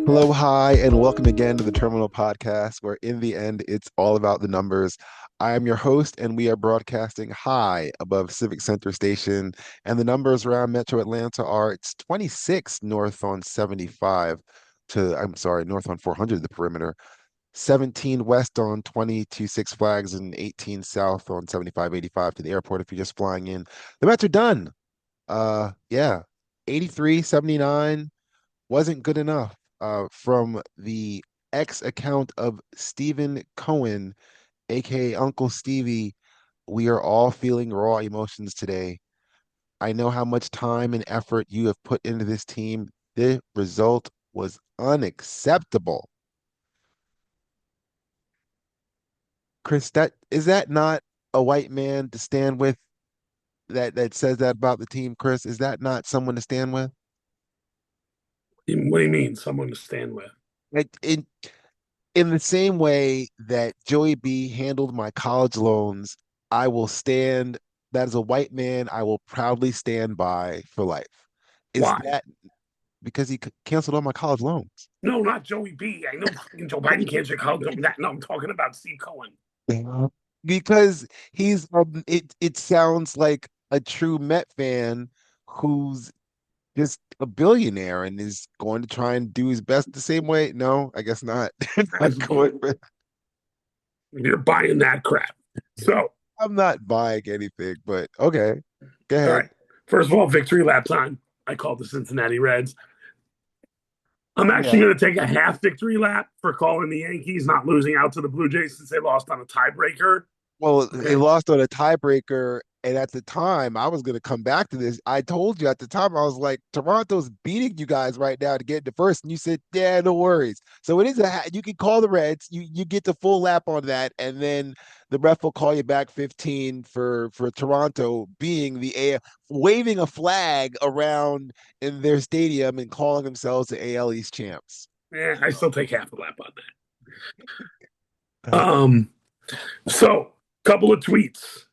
Hello, hi, and welcome again to the Terminal Podcast, where in the end, it's all about the numbers. I am your host, and we are broadcasting high above Civic Center Station. And the numbers around Metro Atlanta are it's 26 north on 75 I'm sorry, north on 400, the perimeter, 17 west on 20 to Six Flags, and 18 south on 75-85 to the airport if you're just flying in. The Mets are done. Yeah, 83, 79 wasn't good enough. From the X account of Stephen Cohen, aka Uncle Stevie, we are all feeling raw emotions today. I know how much time and effort you have put into this team. The result was unacceptable. Chris, that not a white man to stand with that says that about the team, Chris? Is that not someone to stand with? What do you mean, someone to stand with? Like in the same way that Joey B handled my college loans, I will stand, that as a white man, I will proudly stand by for life. Is Why? that because he canceled all my college loans? No, not Joey B. I know fucking Joe Biden can't check out that. No, I'm talking about Steve Cohen. Yeah. Because it sounds like a true Met fan who's just a billionaire and is going to try and do his best the same way. No, I guess not. Not going for, You're buying that crap. So, I'm not buying anything, but okay, go all ahead. right. First of all, victory lap time. I called the Cincinnati Reds. I'm actually Yeah. going to take a half victory lap for calling the Yankees not losing out to the Blue Jays since they lost on a tiebreaker. Well, they Okay. lost on a tiebreaker, and at the time, I was going to come back to this. I told you at the time, I was like, Toronto's beating you guys right now to get into first, and you said, "Yeah, no worries." So it is you can call the Reds, you get the full lap on that, and then the ref will call you back 15 for Toronto being the A, waving a flag around in their stadium and calling themselves the AL East champs. I still take half a lap on that. Uh, So, couple of tweets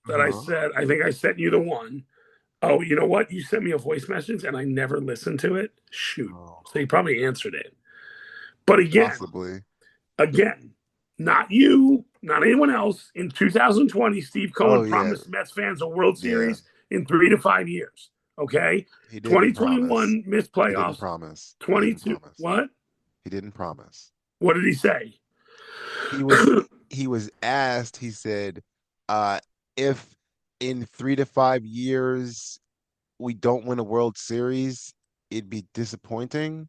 that I uh-huh. said. I think I sent you the one. Oh, you know what? You sent me a voice message and I never listened to it. Shoot. Oh, So you probably answered it. But possibly. again, not you, not anyone else. In 2020, Steve Cohen Oh yeah, promised Mets fans a World yeah. Series in 3 to 5 years. Okay. He didn't promise. 2021 missed He didn't playoffs. promise. He didn't 22. promise. What? He didn't promise. What did he say? He was he was asked, he said, if in 3 to 5 years we don't win a World Series, it'd be disappointing.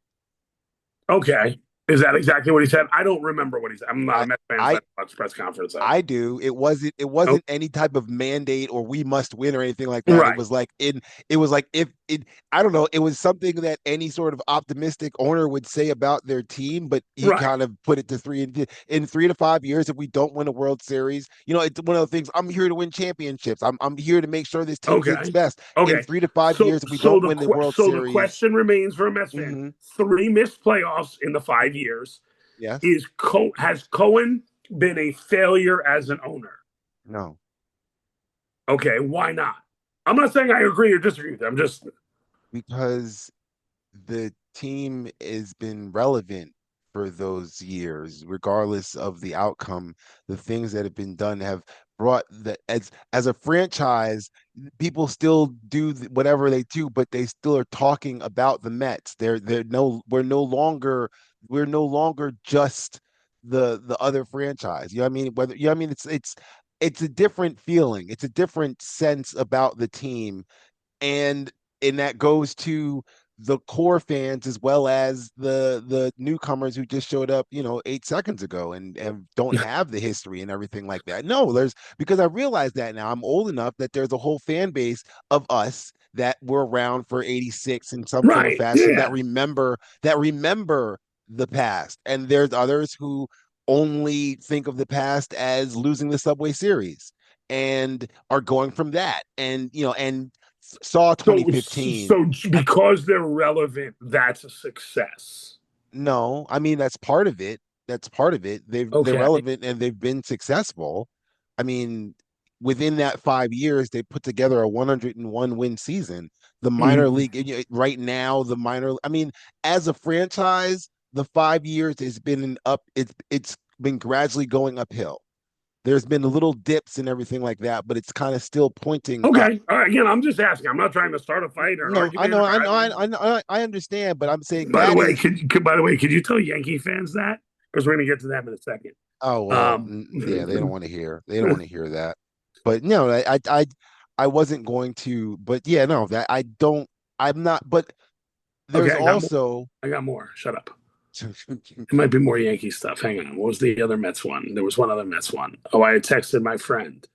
Okay. Is that exactly what he said? I don't remember what he said. I'm not I a Mets fan, so I I don't watch press conference. I do. It Oh, wasn't any type of mandate or we must win or anything like that. right. It was like if it I don't know, it was something that any sort of optimistic owner would say about their team, but he Right. kind of put it to in 3 to 5 years if we don't win a World Series. It's one of the things. I'm here to win championships. I'm here to make sure this team did its Okay. best. In Okay. 3 to 5 years if we So don't the win the World so the Series. question remains for a Mets fan: Hmm. three missed playoffs in the 5 years. Yes. Is has Cohen been a failure as an owner? No. Okay, why not? I'm not saying I agree or disagree with that. I'm just Because the team has been relevant for those years, regardless of the outcome. The things that have been done have brought the as a franchise, people still do whatever they do, but they still are talking about the Mets. They're no we're no longer just the other franchise. You know what I mean? Whether you know what I mean, it's a different feeling. It's a different sense about the team and that goes to the core fans as well as the newcomers who just showed up 8 seconds ago and don't have the history and everything like that. No, there's because I realize that now I'm old enough that there's a whole fan base of us that were around for 86 in some form or right. fashion Yeah. that remember the past, and there's others who only think of the past as losing the Subway Series and are going from that and saw So 2015. so because they're relevant, that's a success. No, I mean that's part of it. That's part of it. They're Okay. relevant and they've been successful. I mean, within that 5 years, they put together a 101 win season. The minor Mhm. league right now, the minor. I mean, as a franchise, the 5 years has been up. It's been gradually going uphill. There's been little dips and everything like that, but it's kind of still pointing up. Okay. All right. Again, I'm just asking. I'm not trying to start a fight or an No, I argument know, or I know, I, I understand, but I'm saying by the that way, is. could you tell Yankee fans that? Because we're gonna get to them in a second. Oh well, Um, yeah, they don't want to hear. They don't want to hear that. But no, I wasn't going to. But yeah, no, that I don't. I'm not. But okay, there's I got more. also. I got more. Shut up. It might be more Yankee stuff. Hang on. What was the other Mets one? There was one other Mets one. Oh, I had texted my friend,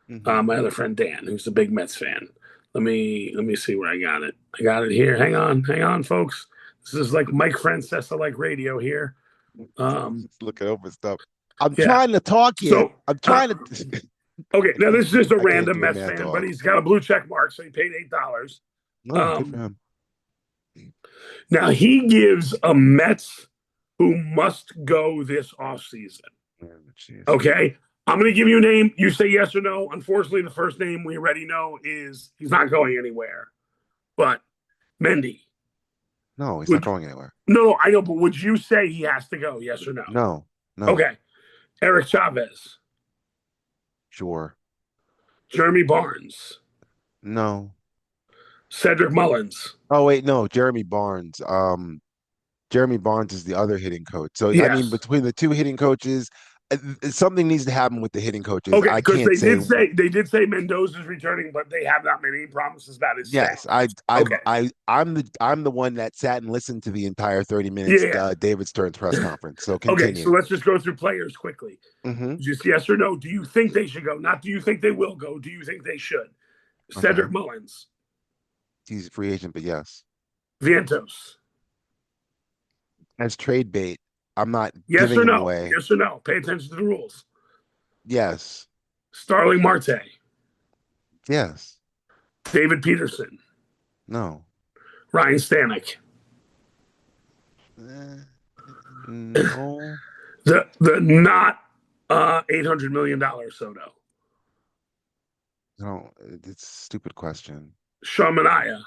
Mhm. my other friend Dan, who's a big Mets fan. Let me see where I got it. I got it here. Hang on, folks. This is like Mike Francesa like radio here. Um, Just looking over stuff. I'm yeah. trying to talk here. So, I'm trying to. okay, now this is just a I can't random do a Mets mad fan, but dog. he's got a blue check mark, so he paid $8. Oh, good for Um, him. Now he gives a Mets who must go this offseason. Oh, jeez. Okay. I'm going to give you a name. You say yes or no. Unfortunately, the first name we already know is he's not going anywhere. But Mendy. No, he's not Would going anywhere. no, I know, but would you say he has to go? Yes or no? No, no, Okay. Eric Chavez, sure. Jeremy Barnes, No. Cedric Mullins. Oh wait, no, Jeremy Barnes. Jeremy Barnes is the other hitting coach. So I mean, Yes. between the two hitting coaches, something needs to happen with the hitting coaches. Okay, I because can't say they did say Mendoza's returning, but they have not made any promises about his staying. yes. Okay. I'm the one that sat and listened to the entire 30 minutes Yeah. David Stern's press conference. So Okay, so continue. let's just go through players quickly. Hmm. Just yes or no. Do you think they should go? Not do you think they will go? Do you think they should? Okay. Cedric Mullins, He's a free agent, but yes. Vientos. As trade bait, I'm not Yes giving or him no? away. Yes or no? Pay attention to the rules. Yes. Starling Marte, Yes. David Peterson, No. Ryan Stanek. Eh, no. The not $800 million Soto. No. It's a stupid question. Sean Mania.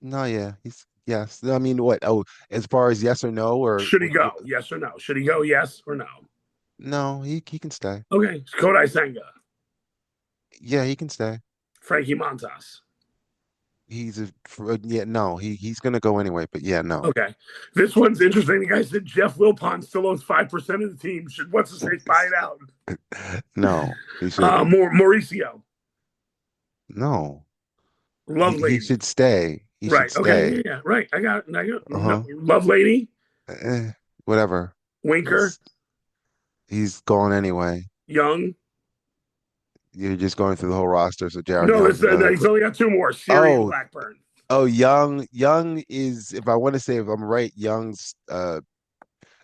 No, yeah. He's yes. I mean, what? Oh, as far as yes or no, or Should he go? Yes or no? Should he go? Yes or no? no, he can stay. Okay. Kodai Senga, Yeah, he can stay. Frankie Montas. Yeah, no, he's gonna go anyway, but yeah, no. Okay. This one's interesting. The guy said Jeff Wilpon still owns 5% of the team. Should what's his face buy it out? No, he shouldn't. Mauricio, No. He Lovelady. should stay. He should Right. Okay. stay. Yeah. Right. I got no, Uh-huh. Lovelady, Whatever. Winker, He's gone anyway. Young. You're just going through the whole roster. So Jared No, Young's another. he's only got two more. Siri and Oh, Blackburn. oh, Young is, if I want to say, if I'm right, Young's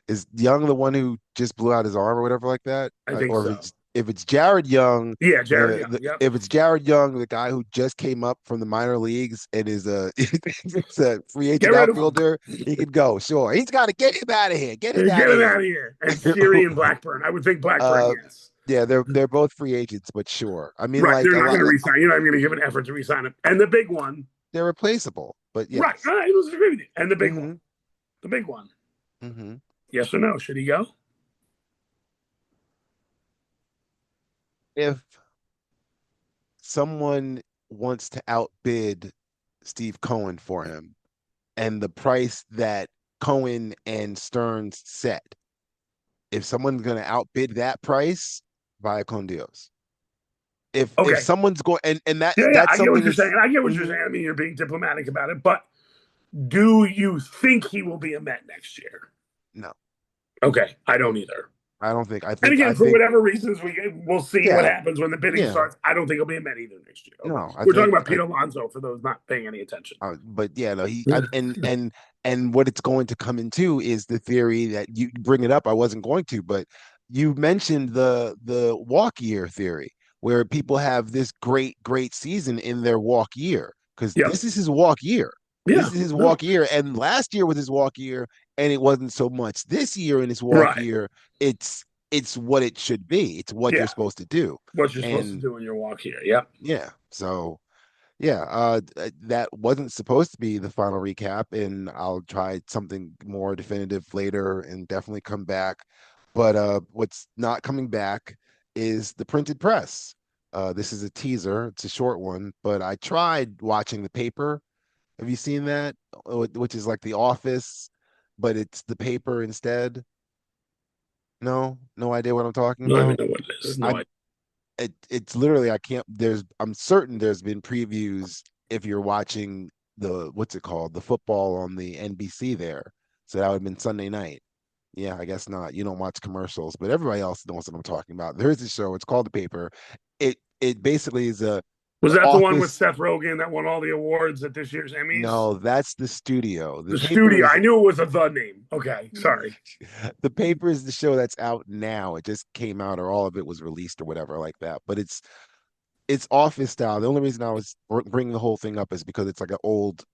is Young the one who just blew out his arm or whatever like that? I think Or so. if it's Jared Young, Yeah, Jared Young. Yep. if it's Jared Young, the guy who just came up from the minor leagues and is a is a free Get agent rid of him. outfielder, he could go. Sure, he's got to get him out of here. Get him out Get of him out here. of here. And Siri and Blackburn. I would think Blackburn, uh, yes. yeah, they're both free agents, but sure. I mean, Right. like They're a not going lot, to resign. You're not even going to give an effort to resign him. And the big one. they're replaceable. But Right. yes. I was agree with you. And the big one. Hmm. The big one. Hmm. Yes or no? Should he go? If someone wants to outbid Steve Cohen for him, and the price that Cohen and Stearns set, if someone's going to outbid that price, via con Dios. If Okay. someone's going and Yeah. that's I get what something you're that's saying. I get what you're mhm. saying. I mean, you're being diplomatic about it. But do you think he will be a Met next year? No, Okay. I don't either. I don't think. And I again, for think whatever reasons, we'll see what yeah, happens when the bidding yeah. starts. I don't think he'll be a Met either next year. No, I We're talking think about Pete Alonso for those not paying any attention. but yeah, no, and what it's going to come into is the theory that you bring it up. I wasn't going to, but you mentioned the walk year theory, where people have this great season in their walk year because Yeah. this is his walk year. This Yeah. is his No. walk year, and last year was his walk year, and it wasn't so much. This year in his walk Right. year, it's what it should be. It's what you're Yeah. supposed to do, What you're supposed to and do in your walk here. Yeah. yeah, so. Yeah, that wasn't supposed to be the final recap, and I'll try something more definitive later and definitely come back. But what's not coming back is the printed press. This is a teaser. It's a short one, but I tried watching the paper. Have you seen that? Which is like The Office, but it's the paper instead. No, no idea what I'm talking No, I even about. know what it is. No, I it's literally I can't I'm certain there's been previews if you're watching the what's it called the football on the NBC there, so that would have been Sunday night. Yeah, I guess not. You don't watch commercials, but everybody else knows what I'm talking about. There is a show, it's called The Paper. It basically is a was the that the one with office. Seth Rogen that won all the awards at this year's Emmys? No, that's the studio. The The paper studio. I is knew it was a the name. Okay, sorry. the paper is the show that's out now. It just came out, or all of it was released or whatever like that, but it's office style. The only reason I was bringing the whole thing up is because it's like an old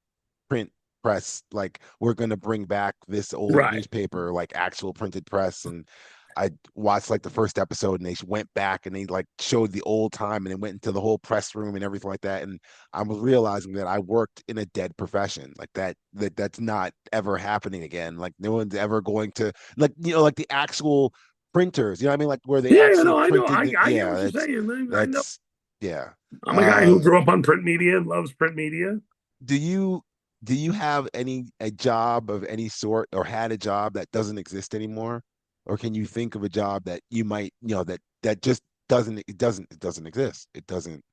print press. Like we're gonna bring back this old Right. newspaper, like actual printed press. And I watched like the first episode, and they went back and they like showed the old time, and they went into the whole press room and everything like that. And I was realizing that I worked in a dead profession, like that's not ever happening again. Like no one's ever going to like like the actual printers. You know what I mean? Like where they Yeah, actually no, I know. printed. I get Yeah, what you're saying. I know. that's yeah. I'm a guy who Uh, grew up on print media and loves print media. do you do you have a job of any sort or had a job that doesn't exist anymore? Or can you think of a job that you might, that just doesn't exist. It doesn't,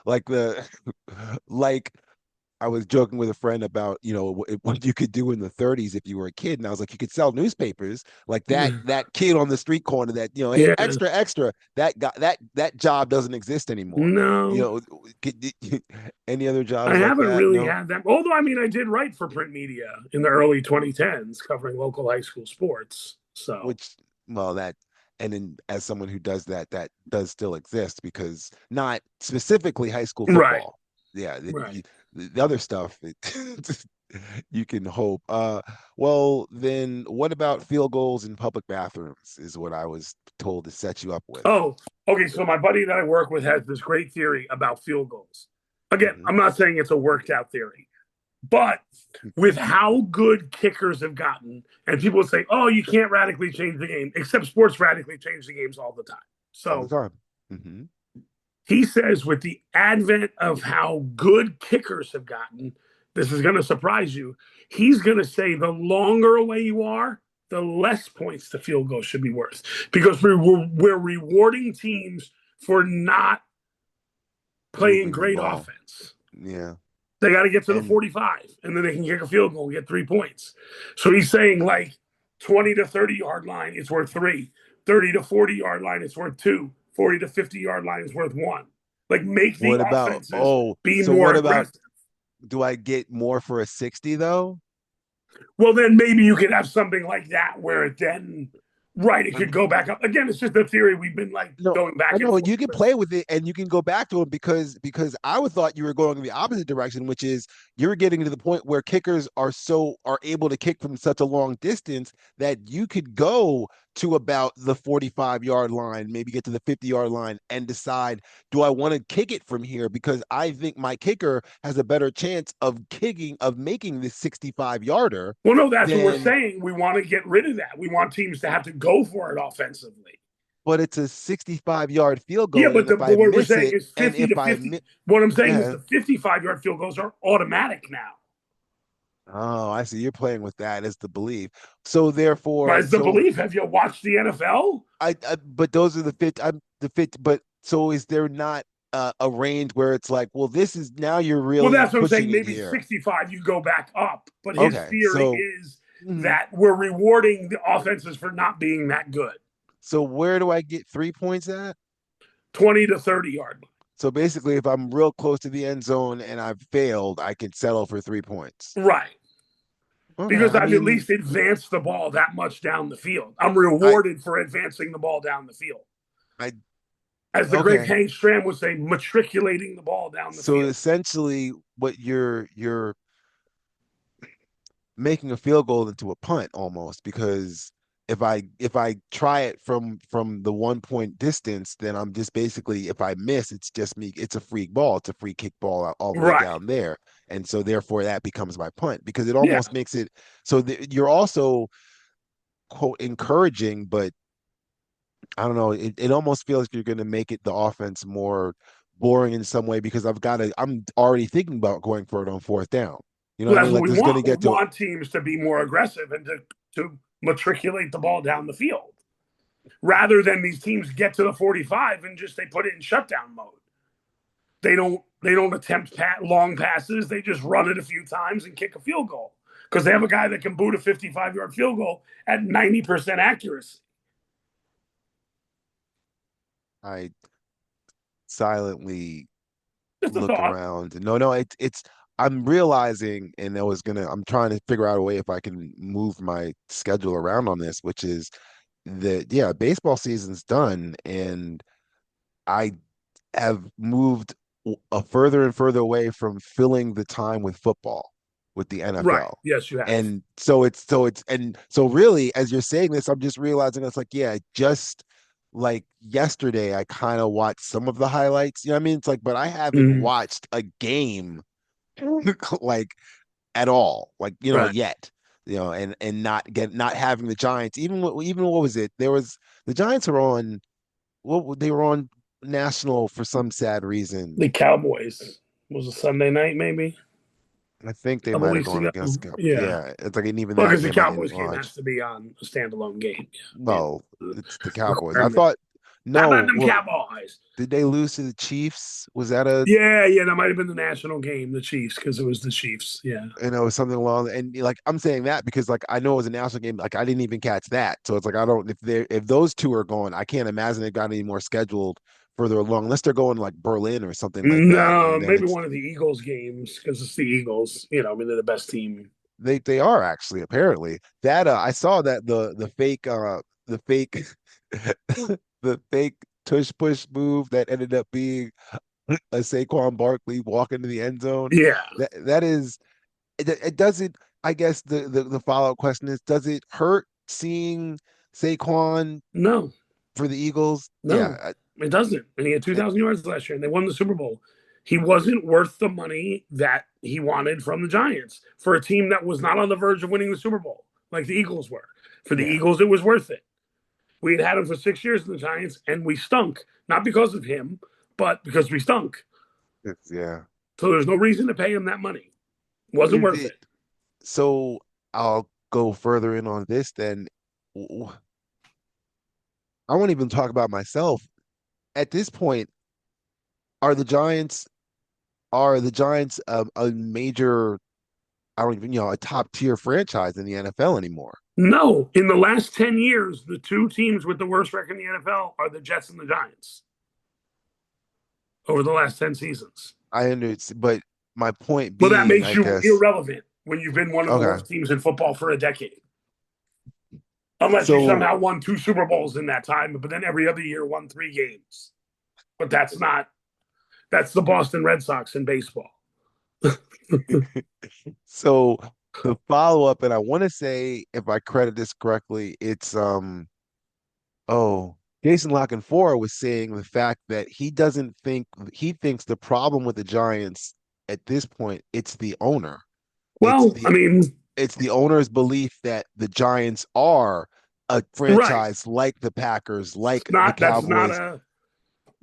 like the like I was joking with a friend about, what you could do in the 30s if you were a kid. And I was like, you could sell newspapers like that kid on the street corner that, hey, Yeah, extra, extra, that guy, that job doesn't exist anymore. You no, know, any other I jobs like haven't that? really No, had that. Although, I mean, I did write for print media in the early 2010s, covering local high school sports. So, which, well, and then as someone who does that, that does still exist because not specifically high school right, football. Yeah, right. the other stuff, you can hope. Well, then what about field goals in public bathrooms is what I was told to set you up with. Oh, okay. So my buddy that I work with has this great theory about field goals. Again, Hmm. I'm not saying it's a worked out theory, but with how good kickers have gotten, and people would say, "Oh, you can't radically change the game," except sports radically change the games all the time. All the So time. Hmm. he says, with the advent of how good kickers have gotten, this is going to surprise you. He's going to say the longer away you are, the less points the field goal should be worth because we're rewarding teams for not playing Moving the great ball. offense. Yeah. They got to get to the And 45, and then they can kick a field goal and get 3 points. So he's saying like 20 to 30 yard line, it's worth three. 30 to 40 yard line, it's worth two. 40 to 50 yard line is worth one. Like make the what about, offenses be so more what about, aggressive. do I get more for a 60 though? Well, then maybe you could have something like that where it then, right, it could go back up. Again, it's just a theory we've been like No, going I back and know forth you can with. play with it and you can go back to it because I would thought you were going in the opposite direction, which is you're getting to the point where kickers are able to kick from such a long distance that you could go to about the 45-yard line, maybe get to the 50-yard line and decide, do I want to kick it from here? Because I think my kicker has a better chance of making this 65-yarder Well, no, that's what we're than, saying. We want to get rid of that. We want teams to have to go for it offensively. but it's a 65-yard field Yeah, goal. And if but I what we're miss saying it, is and 50 to if I 50. What I'm go saying is ahead. the 55-yard field goals are automatic now. Oh, I see. You're playing with that as the belief. So therefore, As the belief, have you watched the NFL? but those are the fit. I'm the fit. But so is there not a range where it's like, well, this is now you're Well, really that's what I'm pushing saying. it Maybe here. 65, you go back up. But his Okay, theory so is mhm. that we're rewarding the offenses for not being that good. So where do I get 3 points at? 20 to 30 yard. So basically, if I'm real close to the end zone and I've failed, I can settle for 3 points. Right. Okay, Because I I've at mean, least advanced the ball that much down the field. I'm I rewarded for advancing the ball down the field. I As the great okay. Hank Stram would say, matriculating the ball down the So field. essentially, what you're making a field goal into a punt almost because if I try it from the 1 point distance, then I'm just basically, if I miss, it's just me. It's a free ball. It's a free kick ball all the way Right. down there, and so therefore that becomes my punt because it Yeah. almost makes it so you're also quote encouraging, but I don't know. It almost feels like you're going to make it the offense more boring in some way because I'm already thinking about going for it on fourth down. You know what Well, I that's mean? what Like we this is going to want. We get to want teams to be more aggressive and to matriculate the ball down the field rather than these teams get to the 45 and just they put it in shutdown mode. They don't attempt long passes. They just run it a few times and kick a field goal because they have a guy that can boot a 55-yard field goal at 90% accuracy. I silently Just a look thought. around. No, it's I'm realizing, and I'm trying to figure out a way if I can move my schedule around on this, which is that yeah, baseball season's done, and I have moved a further and further away from filling the time with football with the Right. NFL. Yes, you have. And so really as you're saying this, I'm just realizing it's like, yeah, just like yesterday I kind of watched some of the highlights. You know what I mean? It's like, but I haven't Mm, watched a game like at all, like, right. yet. And not having the Giants, even what was it? There was the Giants are on they were on national for some sad reason. The Cowboys was a Sunday night, maybe I think a they couple might have weeks gone ago. against Yeah. yeah. It's like, and even Well, that because the game I didn't Cowboys game watch. has to be on a standalone game. Yeah. Well, Yeah. it's the Cowboys. I Requirement. thought How about no. them Well, Cowboys? did they lose to the Chiefs? Was that a Yeah, yeah, that might have been the national game, the Chiefs, because it was the Chiefs. Yeah. something along, and like I'm saying that because like I know it was a national game. Like I didn't even catch that, so it's like I don't if those two are going, I can't imagine they've got any more scheduled further along unless they're going like Berlin or something like that, No, and then maybe it's one of the Eagles games because it's the Eagles. I mean, they're the best team. they are actually apparently that I saw that the fake the fake tush push move that ended up being a Saquon Barkley walk into the end zone. Yeah. That is it doesn't. I guess the follow up question is, does it hurt seeing Saquon No, for the Eagles? no, Yeah, it doesn't. And he had it, 2,000 yards last year, and they won the Super Bowl. He wasn't worth the money that he wanted from the Giants for a team that was not on the verge of winning the Super Bowl like the Eagles were. For the yeah, Eagles, it was worth it. We had him for 6 years in the Giants, and we stunk, not because of him, but because we stunk. yeah. So there's no reason to pay him that money. It wasn't Is worth it it. so? I'll go further in on this then. I won't even talk about myself. At this point, are the Giants are the Giants a major, I don't even, a top tier franchise in the NFL anymore? No, in the last 10 years, the two teams with the worst record in the NFL are the Jets and the Giants over the last 10 seasons. I understand, but my point Well, that being, makes I you guess, irrelevant when you've been one of the okay. worst teams in football for a decade. Unless you So somehow won two Super Bowls in that time, but then every other year won 3 games. But that's the Boston Red Sox in baseball. so the follow up, and I want to say if I credit this correctly, it's oh, Jason Lockenfora was saying the fact that he thinks the problem with the Giants at this point, it's the owner. It's Well, I the mean, it's the owner's belief that the Giants are a right. franchise like the Packers, It's like the not that's not Cowboys. a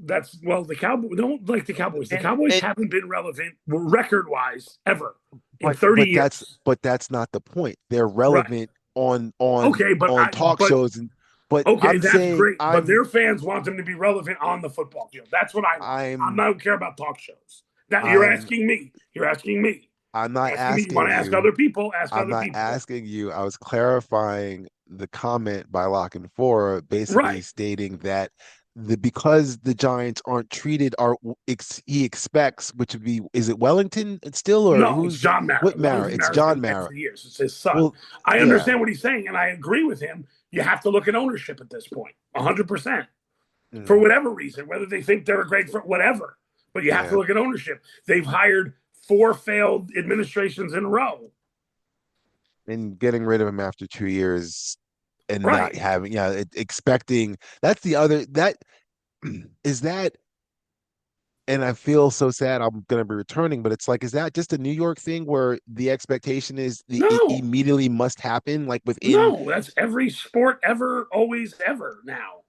that's well, the Cowboys don't like the Cowboys. The And Cowboys it haven't been relevant record wise ever in but 30 but that's years. but that's not the point. They're Right. relevant Okay, on talk but shows, and but okay, I'm that's saying great. But their fans want them to be relevant on the football field. That's what I want. I I'm don't care about talk shows. That you're I'm asking me. You're asking me. I'm You're not asking me. You want asking to ask you. other people? Ask I'm other not people. asking you. I was clarifying the comment by Lock and Four, basically Right. stating that because the Giants aren't treated are he expects, which would be, is it Wellington still, or No, it's who's John what Mara. Mara? Wellington It's Mara's been John dead Mara. for years. It's his son. Well, I yeah. understand what he's saying, and I agree with him. You have to look at ownership at this point, 100%. For Mm, whatever reason, whether they think they're a great for whatever. But you have to yeah. look at ownership. They've hired 4 failed administrations in a row. And getting rid of him after 2 years, and not Right. having, yeah, expecting. That's the other that is that. And I feel so sad I'm gonna be returning, but it's like, is that just a New York thing where the expectation is it No, immediately must happen, like within? no, that's every sport ever, always, ever now.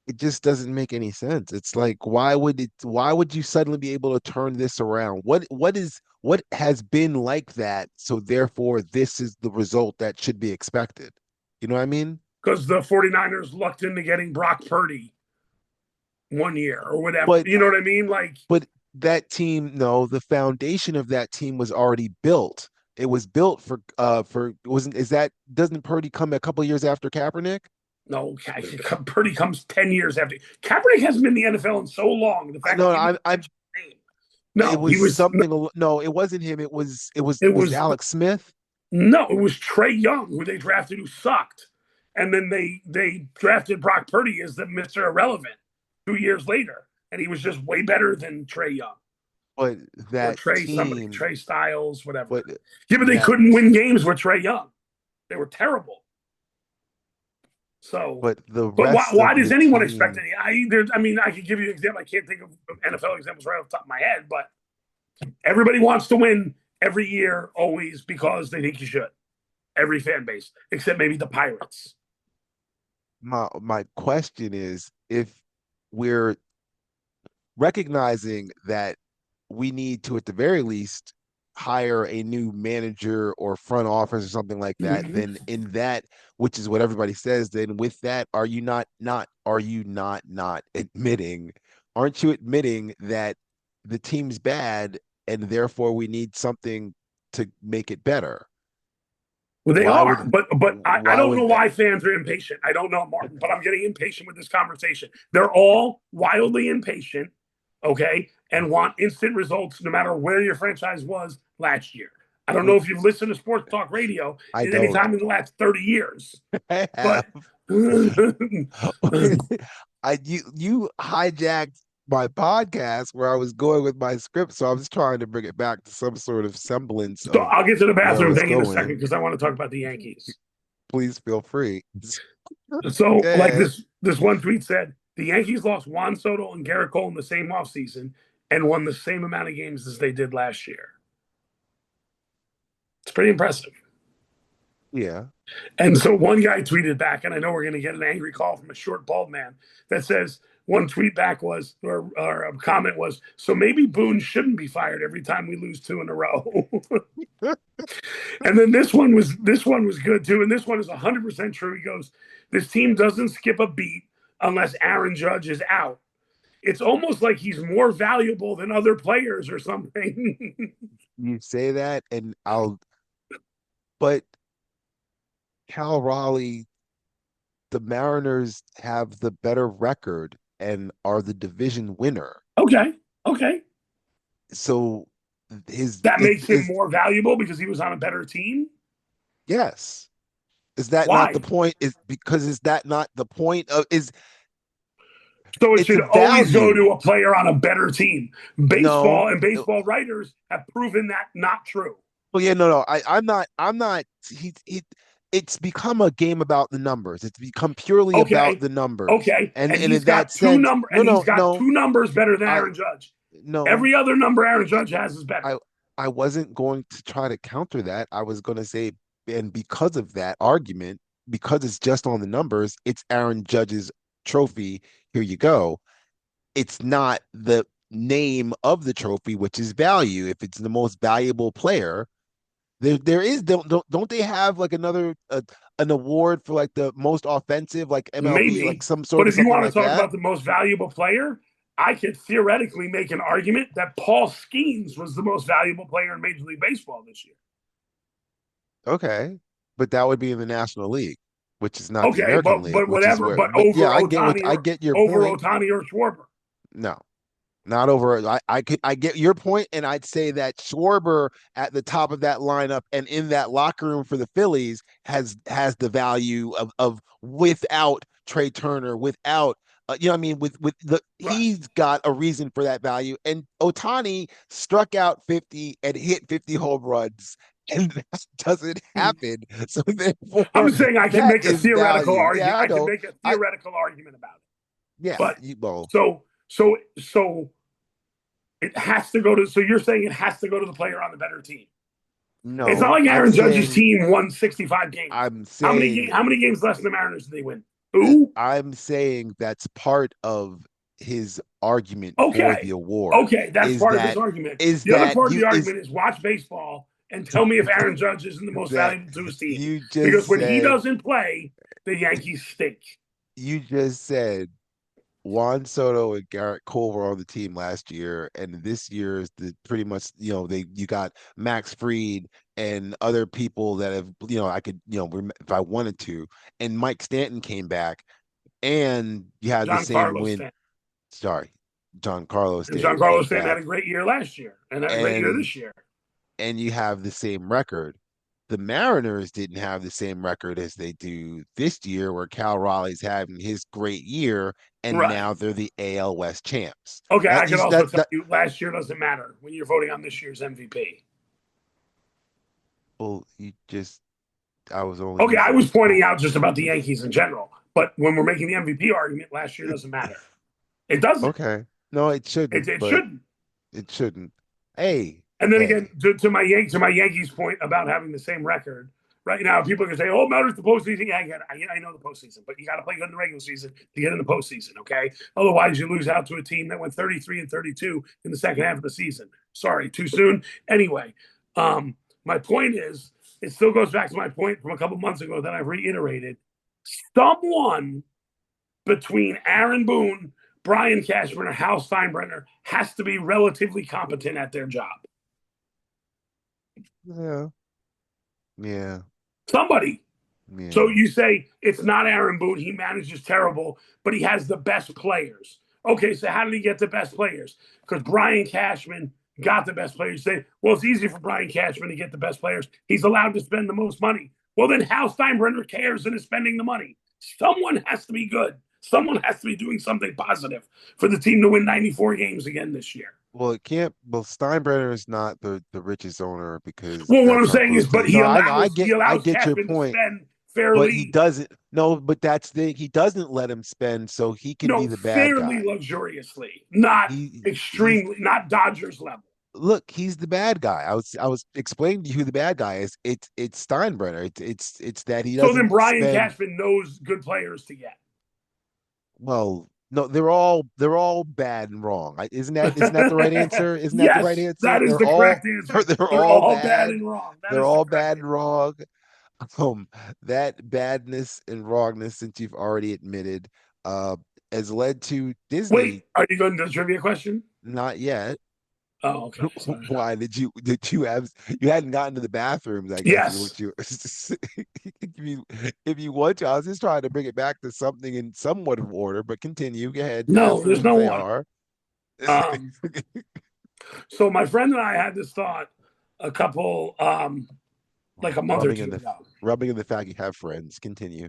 It just doesn't make any sense. It's like, why would you suddenly be able to turn this around? What has been like that? So therefore, this is the result that should be expected. You know what I mean? Because the 49ers lucked into getting Brock Purdy 1 year or whatever. But You know what I mean? Like, but that team, no, the foundation of that team was already built. It was built for wasn't is that doesn't Purdy come a couple years after Kaepernick? no, Purdy comes 10 years after. Kaepernick hasn't been in the NFL in so long. The I fact know that you I mentioned his name. it No, he was was, something. No, it wasn't him. it Was was, Alex Smith. no, it was Trey Young who they drafted who sucked. And then they drafted Brock Purdy as the Mr. Irrelevant 2 years later. And he was just way better than Trey Young But or that Trey somebody, team, Trey Styles, whatever. but Yeah, but they that, couldn't win games with Trey Young. They were terrible. So, but the but rest why of does the anyone expect team, any? I mean, I could give you an example. I can't think of NFL examples right off the top of my head, but everybody wants to win every year, always because they think you should. Every fan base, except maybe the Pirates. my question is, if we're recognizing that we need to, at the very least, hire a new manager or front office or something like that, Mm-hmm. then in that, which is what everybody says, then with that, are you not admitting, aren't you admitting that the team's bad and therefore we need something to make it better? Well, they Why are, would but I why don't know would that? why fans are impatient. I don't know, Martin, but I'm getting impatient with this conversation. They're all wildly impatient, okay, and want instant results no matter where your franchise was last year. I don't know Well, if you've listened to sports talk radio I in any don't. time in the last 30 years, I have. but You hijacked my podcast where I was going with my script, so I was trying to bring it back to some sort of semblance so of I'll get to the where I bathroom was thing in a second going. because I want to talk about the Yankees. Please feel free. So, like Okay. this one tweet said, the Yankees lost Juan Soto and Garrett Cole in the same offseason and won the same amount of games as they did last year. It's pretty impressive. Yeah. And so one guy tweeted back, and I know we're going to get an angry call from a short bald man that says one tweet back was, or a comment was, so maybe Boone shouldn't be fired every time we lose two in a row. And then this one was good too, and this one is 100% true. He goes, this team doesn't skip a beat unless Aaron Judge is out. It's almost like he's more valuable than other players or something. You say that, but Cal Raleigh, the Mariners have the better record and are the division winner. Okay, okay, So his that makes him is more valuable because he was on a better team. yes. Is that not the Why? point? Is that not the point of is So it it's a should always go value? to a player on a better team. No. Baseball and baseball writers have proven that not true. Well, yeah, no. I'm not it's become a game about the numbers. It's become purely about Okay, the numbers. okay, and And in he's that got two sense, number and he's got two numbers better than I Aaron Judge. no. Every other number Aaron Judge has is better. I I wasn't going to try to counter that. I was going to say, and because of that argument, because it's just on the numbers, it's Aaron Judge's trophy. Here you go. It's not the name of the trophy, which is value. If it's the most valuable player, there is don't they have like another an award for like the most offensive, like MLB, like Maybe. some But sort of if you something want to like talk that? about the most valuable player, I could theoretically make an argument that Paul Skeens was the most valuable player in Major League Baseball this year. Okay, but that would be in the National League, which is not the Okay, American but League, but which is whatever, where. but But over yeah, Otani I or get your over point. Otani or Schwarber. No, not over. I get your point, and I'd say that Schwarber at the top of that lineup and in that locker room for the Phillies has the value of without Trey Turner, without You know what I mean? With the Right. he's got a reason for that value. And Otani struck out 50 and hit 50 home runs. And that doesn't happen. So I'm therefore, just saying I can that make a is theoretical value. argument. Yeah, I I can know. make a I theoretical argument about it. yeah, But well, so it has to go to. So you're saying it has to go to the player on the better team. It's not no, like I'm Aaron Judge's saying team won 65 games. I'm saying How many games less than the Mariners did they win? Two. I'm saying that's part of his argument for the Okay. award Okay, that's is part of his that argument. is The other that part of you the is argument is watch baseball and tell me if Aaron Judge isn't the most that valuable to his team. you Because just when he said doesn't play, the Yankees stink. you just said Juan Soto and Garrett Cole were on the team last year, and this year is the pretty much they you got Max Fried and other people that have I could if I wanted to, and Mike Stanton came back, and you had the same Giancarlo win. Stanton. Sorry, John Carlos And Stanton Giancarlo came Stanton had back, a great year last year and had a great year and this year. you have the same record. The Mariners didn't have the same record as they do this year, where Cal Raleigh's having his great year, and Right. now they're the AL West champs. Okay, I That could is also that tell that you last year doesn't matter when you're voting on this year's MVP. well, you just I was only Okay, I using was pointing quote. out just about the Yankees in general, but when we're making the MVP argument, last year doesn't matter. It doesn't. Okay, no, it shouldn't, It but shouldn't. it shouldn't. Hey, And then again, hey, to my Yankees point about having the same record, right now people are going to say, "Oh, it matters the postseason." Yeah, I know the postseason, but you got to play good in the regular season to get in the postseason. Okay, otherwise you lose out to a team that went 33 and 32 in the second half of the season. Sorry, too soon. Anyway, my point is, it still goes back to my point from a couple months ago that I've reiterated. Someone between Aaron Boone, Brian Cashman, or Hal Steinbrenner has to be relatively competent at their job. yeah, yeah, Somebody. So yeah. you say it's not Aaron Boone. He manages terrible, but he has the best players. Okay, so how did he get the best players? Because Brian Cashman got the best players. You say, well, it's easy for Brian Cashman to get the best players. He's allowed to spend the most money. Well, then Hal Steinbrenner cares and is spending the money. Someone has to be good. Someone has to be doing something positive for the team to win 94 games again this year. Well, it can't. Well, Steinbrenner is not the richest owner because Well, what I'm that's how saying is, close but to. No, I know. he I allows get your Cashman to point, spend but he fairly, doesn't. No, but that's the he doesn't let him spend, so he can be no, the bad fairly guy. luxuriously, not He's extremely, not Dodgers level. look. He's the bad guy. I was explaining to you who the bad guy is. It's Steinbrenner. It's that he So then doesn't Brian spend. Cashman knows good players to get. Well, no, they're all bad and wrong. Isn't that the right answer? Isn't that the right Yes, answer? that is the correct answer. They're They're all all bad bad. and wrong. That They're is the all correct bad answer. and wrong. Um, that badness and wrongness, since you've already admitted, uh, has led to Wait, Disney. are you going to the trivia question? Not yet. Oh, okay. Sorry. Why did you have you hadn't gotten to the bathrooms, I guess is Yes. what you if you want to. I was just trying to bring it back to something in somewhat of order, but continue. Go ahead. No, there's Bathrooms no they one. are. Um, so my friend and I had this thought a couple, like a month or rubbing two in the ago. rubbing in the fact you have friends. Continue.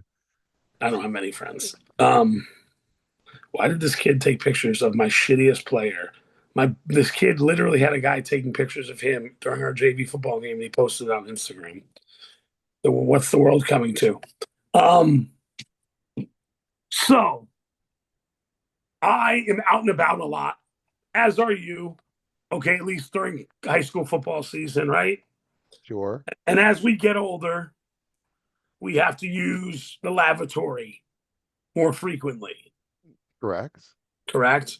I don't have many friends. Why did this kid take pictures of my shittiest player? This kid literally had a guy taking pictures of him during our JV football game. And he posted it on Instagram. So what's the world coming to? Um, so I am out and about a lot, as are you. Okay, at least during high school football season, right? Sure. And as we get older, we have to use the lavatory more frequently. Correct. Correct?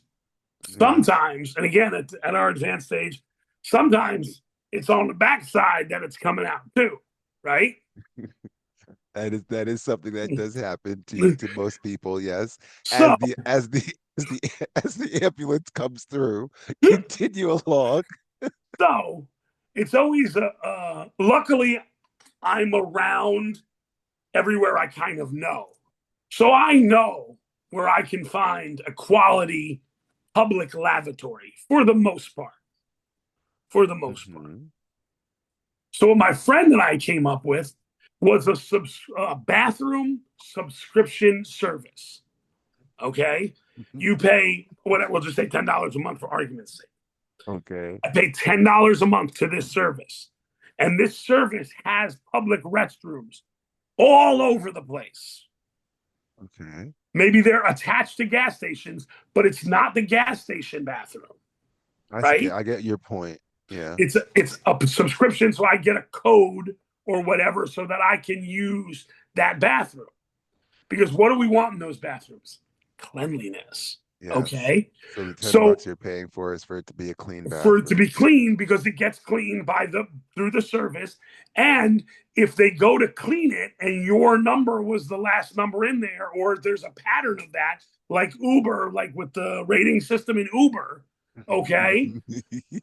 Yes. Sometimes, and again, at our advanced stage, sometimes it's on the backside that it's coming out too, right? That is something that does happen to most people, yes. So, As the as the as the as the ambulance comes through, continue along. so it's always luckily I'm around everywhere I kind of know. So I know where I can find a quality public lavatory for the most part. For the most part. Mhm. So what my friend and I came up with was a bathroom subscription service. Okay. You pay whatever, we'll just say $10 a month for argument's sake. Okay. I pay $10 a month to this service. And this service has public restrooms all over the place. Okay. Maybe they're attached to gas stations, but it's not the gas station bathroom, right? I get your point. Yeah. It's a subscription, so I get a code or whatever so that I can use that bathroom. Because what do we want in those bathrooms? Cleanliness. Yes. Okay. So the 10 So bucks you're paying for is for it to be a clean for it to bathroom. be clean because it gets cleaned by the through the service. And if they go to clean it and your number was the last number in there, or there's a pattern of that, like Uber, like with the rating system in Uber, okay.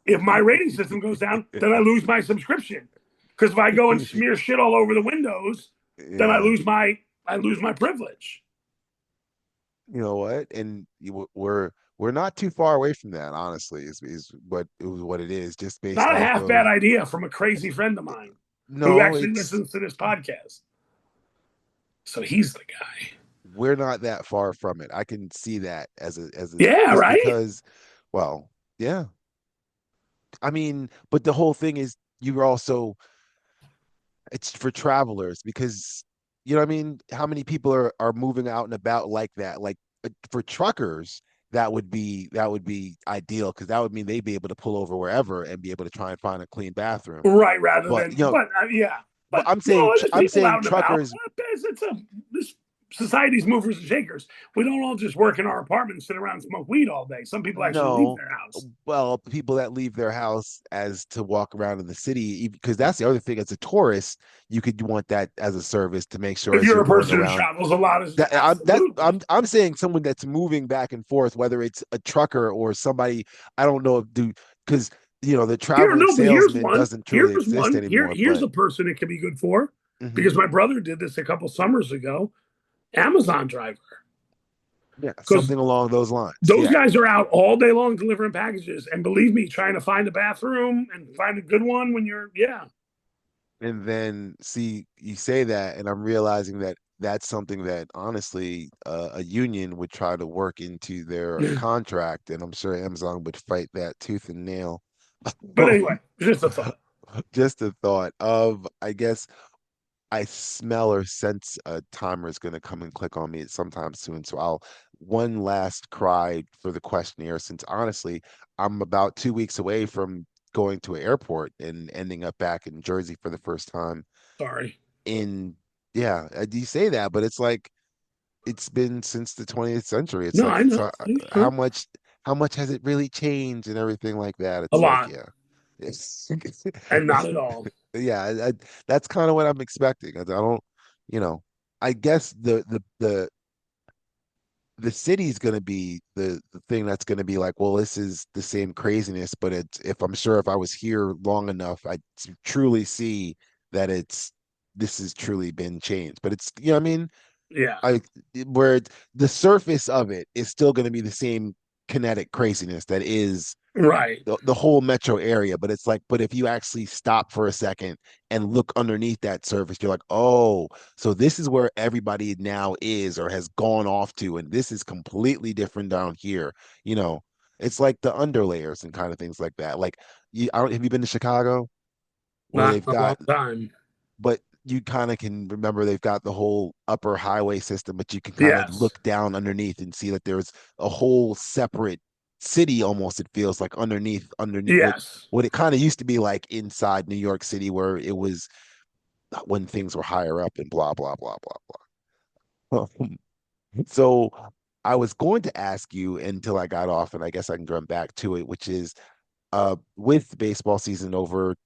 If my rating system goes down, then I lose my subscription. Because if I go and smear shit all over the windows, then Yeah. I lose my privilege. You know what? And we're not too far away from that, honestly, is what it is, just based Not a off half bad of idea from a crazy friend of mine who no, actually it's listens to this podcast. So he's the guy. we're not that far from it. I can see that as a Yeah, just right? because, well, yeah. I mean, but the whole thing is you're also it's for travelers because you know what I mean, how many people are moving out and about like that? Like for truckers, that would be ideal because that would mean they'd be able to pull over wherever and be able to try and find a clean bathroom. Right, rather But than, you know, but yeah. but But no, there's I'm people out saying and about. truckers. This society's movers and shakers. We don't all just work in our apartment and sit around and smoke weed all day. Some people actually leave No, their house. well, people that leave their house as to walk around in the city, because that's the other thing. As a tourist, you could want that as a service to make sure If as you're you're a going person who around travels a lot, is absolutely. I'm saying someone that's moving back and forth, whether it's a trucker or somebody I don't know if do because you know the Here, traveling no, but here's salesman one. doesn't truly Here's exist one. anymore. Here's But a person it could be good for because mhm, my brother did this a couple summers ago. Amazon driver. yeah, Because something along those lines. those Yeah, guys are out all day long delivering packages. And believe me, trying to find a bathroom and find a good one when you're, yeah. and then see you say that, and I'm realizing that that's something that honestly a union would try to work into their contract, and I'm sure Amazon would fight that tooth and nail. But anyway, just a thought. Just a thought of, I guess I smell or sense a timer is going to come and click on me sometime soon. So I'll one last cry for the questionnaire, since honestly, I'm about 2 weeks away from going to an airport and ending up back in Jersey for the first time Sorry. in, yeah, you say that, but it's like it's been since the 20th century. It's No, like I it's know. how much has it really changed and everything like that. A It's like, lot. yeah. It's And not at all. yeah, that's kind of what I'm expecting. I don't, you know, I guess the city's going to be the thing that's going to be like, well, this is the same craziness, but it's if I'm sure if I was here long enough, I truly see that this has truly been changed. But it's you know what I mean, Yeah. I where the surface of it is still going to be the same kinetic craziness that is Right. the whole metro area, but it's like, but if you actually stop for a second and look underneath that surface, you're like, oh, so this is where everybody now is or has gone off to, and this is completely different down here. You know, it's like the underlayers and kind of things like that. Like, I don't have you been to Chicago where Not they've in a long got time. but you kind of can remember they've got the whole upper highway system, but you can kind of Yes. look down underneath and see that there's a whole separate city almost it feels like underneath Yes. what it kind of used to be like inside New York City where it was when things were higher up and blah blah blah blah blah. So I was going to ask you until I got off, and I guess I can drum back to it, which is with baseball season over,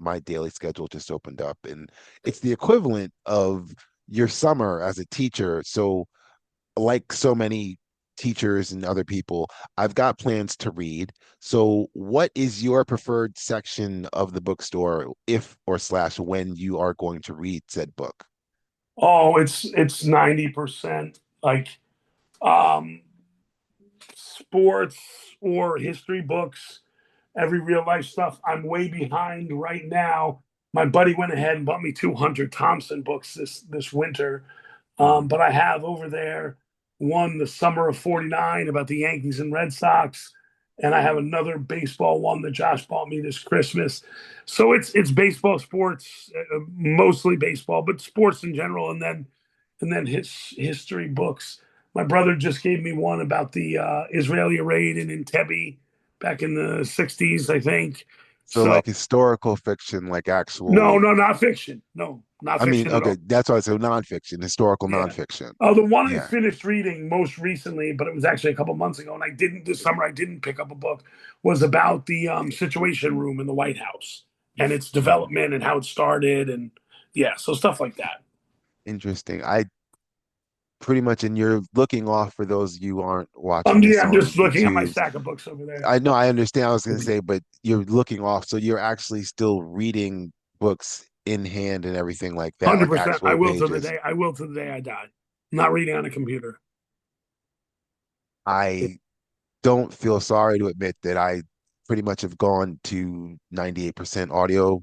my daily schedule just opened up, and it's the equivalent of your summer as a teacher. So, like so many teachers and other people, I've got plans to read. So, what is your preferred section of the bookstore, if or slash when you are going to read said book? Oh, it's 90% like um sports or history books, every real life stuff. I'm way behind right now. My buddy went ahead and bought me 200 Thompson books this winter. Mm, But I have over there one the summer of '49 about the Yankees and Red Sox, and I have another baseball one that Josh bought me this Christmas. So it's baseball, sports, mostly baseball, but sports in general, and then his history books. My brother just gave me one about the Israeli raid in Entebbe back in the '60s, I think. So So like historical fiction, like no, actual. no, not fiction. No, not I mean, fiction at okay, all. that's why I said nonfiction, historical Yeah. nonfiction. Oh, the one I Yeah. finished reading most recently, but it was actually a couple months ago, and I didn't this summer. I didn't pick up a book. Was about the Situation Room in the White House and its Hmm. development and how it started, and yeah, so stuff like that. Interesting. I pretty much, and you're looking off for those you aren't watching Yeah, this I'm on just looking at my YouTube. stack of books over there. I know, I understand. I was going to say, but you're looking off, so you're actually still reading books in hand and everything like that, like 100%. I actual will to the pages. day. I will to the day I die. I'm not reading on a computer. I don't feel sorry to admit that I pretty much have gone to 98% audio.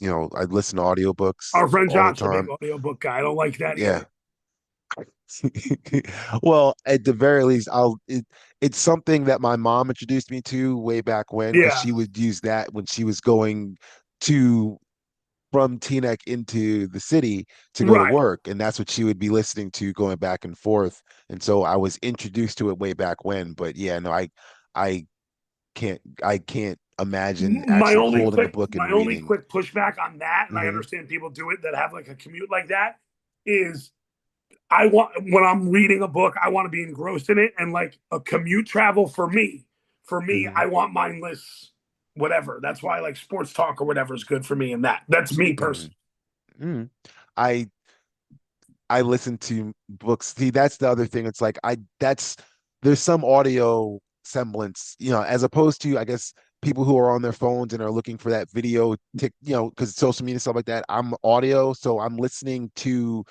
I listen to audiobooks Our friend all the John's a big time. audiobook guy. I don't like that Yeah. either. Well, at the very least, it's something that my mom introduced me to way back when, because Yeah, she would use that when she was going to from Teaneck into the city to go to right. work, and that's what she would be listening to going back and forth. And so I was introduced to it way back when. But yeah, no, I I can't imagine actually holding a book and My only reading. quick pushback on that, and I Hmm. understand people do it that have like a commute like that, is I want when I'm reading a book, I want to be engrossed in it, and like a commute travel for me, Hmm. I want mindless whatever. That's why like sports talk or whatever is good for me, and that's me Hmm. personally. Hmm. I I listen to books. See, that's the other thing. It's like there's some audio semblance, as opposed to, I guess, people who are on their phones and are looking for that video tick, because social media stuff like that. I'm audio, so I'm listening to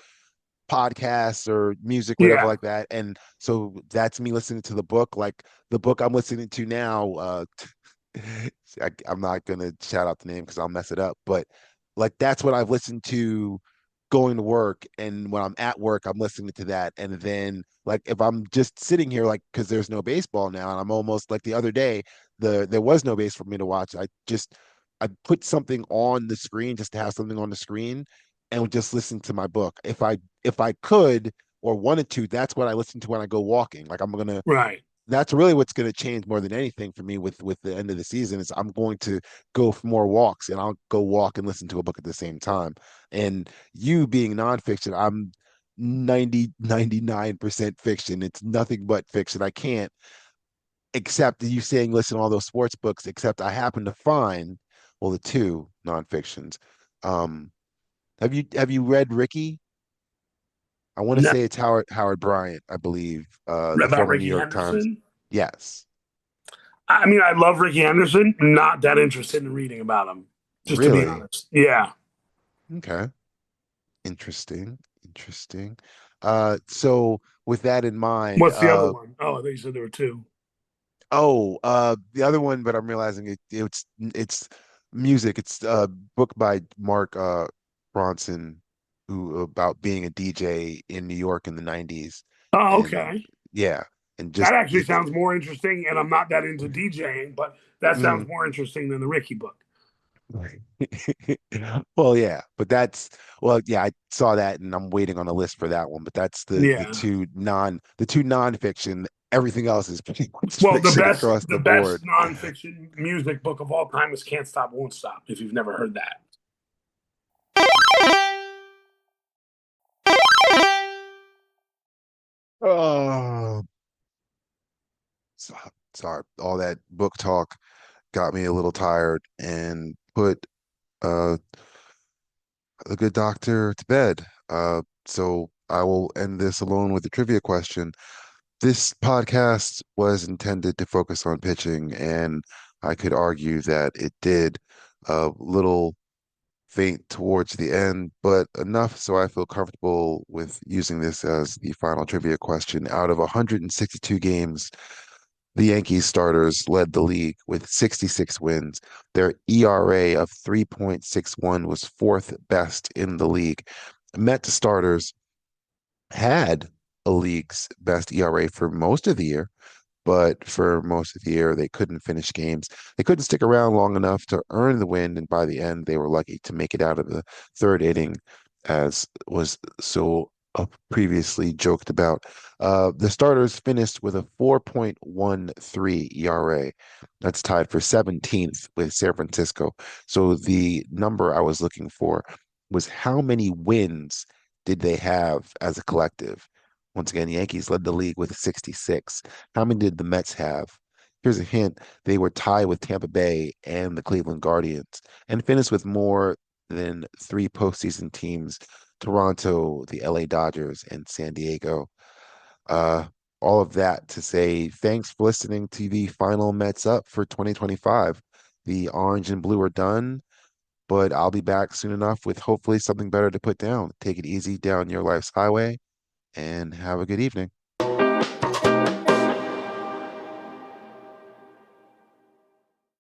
podcasts or music, whatever Yeah, like that. And so that's me listening to the book. Like the book I'm listening to now, I'm not gonna shout out the name because I'll mess it up, but like that's what I've listened to going to work, and when I'm at work, I'm listening to that. And then like if I'm just sitting here, like because there's no baseball now, and I'm almost like the other day, there was no base for me to watch. I put something on the screen just to have something on the screen and would just listen to my book. If I could or wanted to, that's what I listen to when I go walking. Like I'm gonna right. that's really what's going to change more than anything for me with the end of the season is I'm going to go for more walks, and I'll go walk and listen to a book at the same time. And you being nonfiction, I'm 99% fiction. It's nothing but fiction. I can't accept you saying listen to all those sports books, except I happen to find, well, the two nonfictions. Um, have you read Ricky? I want to No, say it's Howard Bryant, I believe, the about former New Ricky York Times. Henderson. Yes. I mean, I love Ricky Henderson. Not that interested in reading about him, just to be Really? honest. Yeah. Okay. Interesting. Interesting. So with that in mind, What's the other one? Oh, I thought you said there were two. the other one, but I'm realizing it's music. It's a book by Mark Ronson, who about being a DJ in New York in the 90s. Oh, And okay. yeah, and That just actually it's sounds more interesting, and I'm not that into DJing, but that sounds mm. more interesting than the Ricky book. Well, yeah, but yeah, I saw that and I'm waiting on a list for that one. But that's Yeah. the two nonfiction. Everything else is pretty much Well, fiction across the the best board. nonfiction music book of all time is "Can't Stop, Won't Stop." If you've never heard that, Oh, so- sorry. All that book talk got me a little tired and put uh, a good doctor to bed. So I will end this alone with a trivia question. This podcast was intended to focus on pitching, and I could argue that it did a little faint towards the end, but enough so I feel comfortable with using this as the final trivia question. Out of 162 games, the Yankees starters led the league with 66 wins. Their ERA of 3.61 was fourth best in the league. Met starters had a league's best ERA for most of the year, but for most of the year, they couldn't finish games. They couldn't stick around long enough to earn the win, and by the end, they were lucky to make it out of the third inning, as was so previously joked about. The starters finished with a 4.13 ERA. That's tied for 17th with San Francisco. So the number I was looking for was how many wins did they have as a collective? Once again, Yankees led the league with 66. How many did the Mets have? Here's a hint. They were tied with Tampa Bay and the Cleveland Guardians and finished with more than three postseason teams, Toronto, the LA Dodgers, and San Diego. Uh, all of that to say thanks for listening to the final Mets up for 2025. The orange and blue are done, but I'll be back soon enough with hopefully something better to put down. Take it easy down your life's highway and have a good evening.